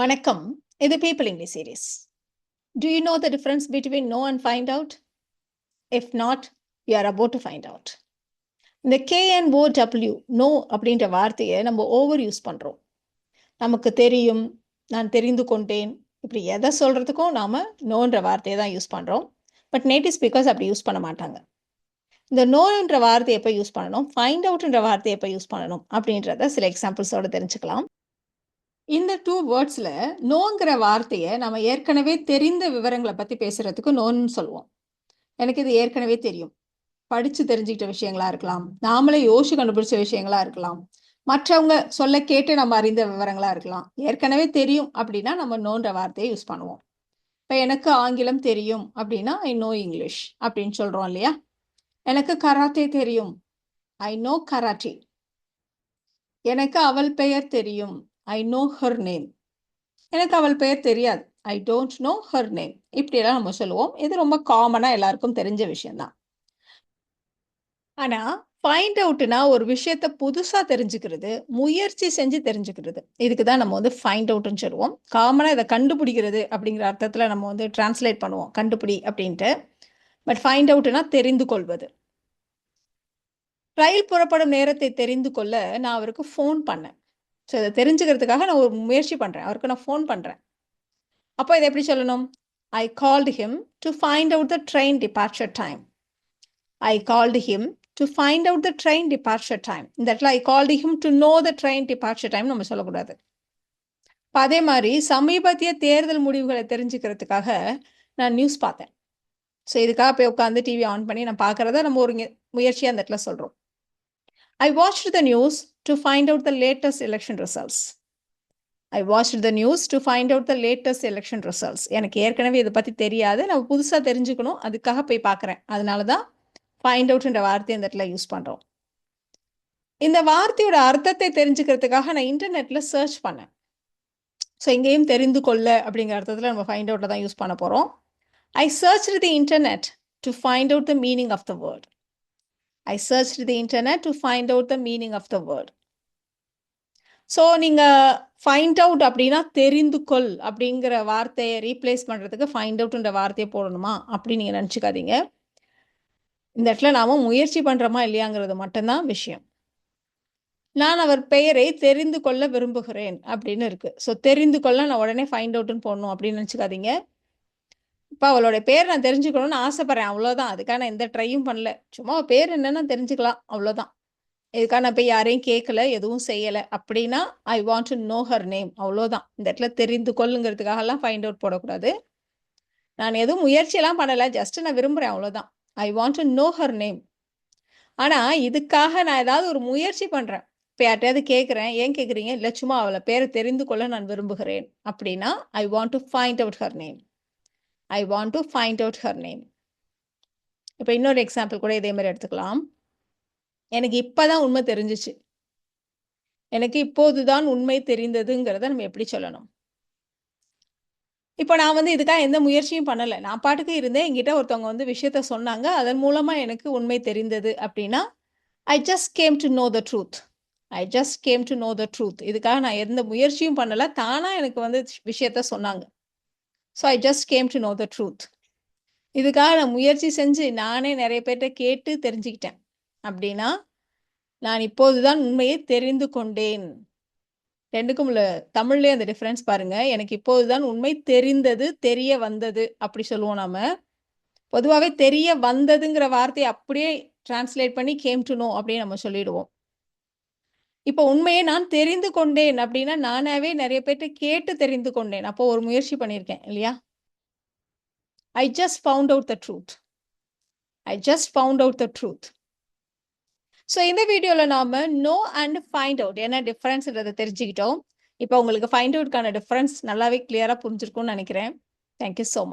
வணக்கம். இது people English series. Do you know the difference between know and find out? If not, you are about to find out. இந்த KNOW, know அப்படின்ற வார்த்தையை நம்ம over use பண்ணுறோம். நமக்கு தெரியும், நான் தெரிந்து கொண்டேன், இப்படி எதை சொல்கிறதுக்கும் நாம் நோன்ற வார்த்தையை தான் யூஸ் பண்ணுறோம். பட் நேட்டிவ் ஸ்பீக்கர்ஸ் அப்படி யூஸ் பண்ண மாட்டாங்க. இந்த நோன்ற வார்த்தையை எப்போ யூஸ் பண்ணணும், ஃபைண்ட் அவுட்ன்ற வார்த்தையை எப்போ யூஸ் பண்ணணும் அப்படின்றத சில எக்ஸாம்பிள்ஸோடு தெரிஞ்சுக்கலாம். இந்த 2 வேர்ட்ஸில் நோங்கிற வார்த்தையை நம்ம ஏற்கனவே தெரிந்த விவரங்களை பற்றி பேசுகிறதுக்கு நோன்னு சொல்லுவோம். எனக்கு இது ஏற்கனவே தெரியும், படித்து தெரிஞ்சுக்கிட்ட விஷயங்களா இருக்கலாம், நாமளே யோசிச்சு கண்டுபிடிச்ச விஷயங்களா இருக்கலாம், மற்றவங்க சொல்ல கேட்டு நம்ம அறிந்த விவரங்களா இருக்கலாம். ஏற்கனவே தெரியும் அப்படின்னா நம்ம நோன்ற வார்த்தையை யூஸ் பண்ணுவோம். இப்போ எனக்கு ஆங்கிலம் தெரியும் அப்படின்னா ஐ நோ இங்கிலீஷ் அப்படின்னு சொல்கிறோம் இல்லையா. எனக்கு கராத்தே தெரியும், ஐ நோ கராட்டே. எனக்கு அவள் பெயர் தெரியும், ஐ நோ ஹர் நேம். எனக்கு அவள் பெயர் தெரியாது, I don't know her name. இப்படியெல்லாம் நம்ம சொல்லுவோம். இது ரொம்ப காமனாக எல்லாருக்கும் தெரிஞ்ச விஷயம்தான். ஆனால் ஃபைண்ட் அவுட்னா ஒரு விஷயத்த புதுசாக தெரிஞ்சுக்கிறது, முயற்சி செஞ்சு தெரிஞ்சுக்கிறது. இதுக்கு தான் நம்ம ஃபைண்ட் அவுட்னு சொல்லுவோம். காமனாக இதை கண்டுபிடிக்கிறது அப்படிங்கிற அர்த்தத்தில் நம்ம டிரான்ஸ்லேட் பண்ணுவோம், கண்டுபிடி அப்படின்ட்டு. பட் ஃபைண்ட் அவுட்னா தெரிந்து கொள்வது. ரயில் புறப்படும் நேரத்தை தெரிந்து கொள்ள நான் அவருக்கு ஃபோன் பண்ணேன். ஸோ இதை தெரிஞ்சுக்கிறதுக்காக நான் ஒரு முயற்சி பண்ணுறேன், அவருக்கு நான் ஃபோன் பண்ணுறேன். அப்போ இதை எப்படி சொல்லணும்? ஐ called him to find out the train departure time. I called him to find out the train departure time. இந்த இடத்துல ஐ called him to know the train departure time நம்ம சொல்லக்கூடாது. இப்போ அதே மாதிரி சமீபத்திய தேர்தல் முடிவுகளை தெரிஞ்சுக்கிறதுக்காக நான் நியூஸ் பார்த்தேன். ஸோ இதுக்காக போய் உட்காந்து டிவி ஆன் பண்ணி நான் பார்க்குறத நம்ம ஒரு முயற்சியாக அந்த இடத்துல சொல்கிறோம். I watched the news to find out the latest election results. I watched the news to find out the latest election results. எனக்கு ஏற்கனவே இதை பற்றி தெரியாது, நம்ம புதுசாக தெரிஞ்சுக்கணும், அதுக்காக போய் பார்க்குறேன். அதனால தான் ஃபைண்ட் அவுட்ன்ற வார்த்தையை இந்த இடத்துல யூஸ் பண்ணுறோம். இந்த வார்த்தையோட அர்த்தத்தை தெரிஞ்சுக்கிறதுக்காக நான் இன்டர்நெட்டில் சர்ச் பண்ணேன். ஸோ இங்கேயும் தெரிந்து கொள்ள அப்படிங்கிற அர்த்தத்தில் நம்ம ஃபைண்ட் அவுட்டில் தான் யூஸ் பண்ண போகிறோம். I searched the internet to find out the meaning of the word. I searched the internet to find out the meaning of the word. So நீங்கள் ஃபைண்ட் அவுட் அப்படின்னா தெரிந்து கொள் அப்படிங்கிற வார்த்தையை ரீப்ளேஸ் பண்ணுறதுக்கு ஃபைண்ட் அவுட்ன்ற வார்த்தையை போடணுமா அப்படின்னு நீங்கள் நினச்சிக்காதீங்க. இந்த இடத்துல நாம் முயற்சி பண்ணுறோமா இல்லையாங்கிறது மட்டும்தான் விஷயம். நான் அவர் பெயரை தெரிந்து கொள்ள விரும்புகிறேன் அப்படின்னு இருக்குது. ஸோ தெரிந்து கொள்ள நான் உடனே ஃபைண்ட் அவுட்டுன்னு போடணும் அப்படின்னு நினச்சிக்காதீங்க. இப்போ அவளோட பேர் நான் தெரிஞ்சுக்கணும்னு ஆசைப்பட்றேன், அவ்வளோதான். அதுக்காக நான் எந்த ட்ரையும் பண்ணல. சும்மா பேர் என்னென்னா தெரிஞ்சுக்கலாம், அவ்வளோதான். இதுக்காக நான் போய் யாரையும் கேட்கல, எதுவும் செய்யலை. அப்படின்னா I want to know her name, அவ்வளோதான். இந்த இடத்துல தெரிந்து கொள்ளுங்கிறதுக்காகலாம் ஃபைண்ட் அவுட் போடக்கூடாது. நான் எதுவும் முயற்சியெல்லாம் பண்ணலை, ஜஸ்ட்டு நான் விரும்புகிறேன், அவ்வளோதான். I want to know her name. ஆனால் இதுக்காக நான் ஏதாவது ஒரு முயற்சி பண்ணுறேன். இப்போ யார்ட்டையாவது கேட்குறேன், ஏன் கேட்குறீங்க? இல்லை, சும்மா அவளை பேரை தெரிந்து கொள்ள நான் விரும்புகிறேன் அப்படின்னா I want to find out her name. I want to find out her name. இப்போ இன்னொரு எக்ஸாம்பிள் கூட இதே மாதிரி எடுத்துக்கலாம். எனக்கு இப்போ தான் உண்மை தெரிஞ்சிச்சு. எனக்கு இப்போதுதான் உண்மை தெரிந்ததுங்கிறத நம்ம எப்படி சொல்லணும்? இப்போ நான் இதுக்காக எந்த முயற்சியும் பண்ணலை, நான் பாட்டுக்கு இருந்தேன். என்கிட்ட ஒருத்தவங்க விஷயத்த சொன்னாங்க, அதன் மூலமாக எனக்கு உண்மை தெரிந்தது அப்படின்னா I just came to know the truth. I just came to know the truth. இதுக்காக நான் எந்த முயற்சியும் பண்ணலை, தானாக எனக்கு விஷயத்த சொன்னாங்க. So I just came to know the truth. இதுக்காக நான் முயற்சி செஞ்சு நானே நிறைய பேர்கிட்ட கேட்டு தெரிஞ்சுக்கிட்டேன் அப்படின்னா நான் இப்போதுதான் உண்மையை தெரிந்து கொண்டேன். ரெண்டுக்கும் உள்ள தமிழ்லேயே அந்த டிஃப்ரென்ஸ் பாருங்கள். எனக்கு இப்போதுதான் உண்மை தெரிந்தது, தெரிய வந்தது அப்படி சொல்லுவோம். நாம் பொதுவாகவே தெரிய வந்ததுங்கிற வார்த்தையை அப்படியே டிரான்ஸ்லேட் பண்ணி கேம் டு நோ அப்படின்னு நம்ம சொல்லிடுவோம். இப்போ உண்மையை நான் தெரிந்து கொண்டேன் அப்படின்னா நானாவே நிறைய பேர்கிட்ட கேட்டு தெரிந்து கொண்டேன். அப்போ ஒரு முயற்சி பண்ணியிருக்கேன் இல்லையா? I just found out the truth. I just found out the truth. So இந்த வீடியோவில் நாம் நோ அண்ட் ஃபைண்ட் அவுட் என்ன டிஃப்ரென்ஸ்ன்றதை தெரிஞ்சுக்கிட்டோம். இப்போ உங்களுக்கு ஃபைண்ட் அவுட்கான டிஃப்ரென்ஸ் நல்லாவே கிளியராக புரிஞ்சிருக்கும்னு நினைக்கிறேன். Thank you so much.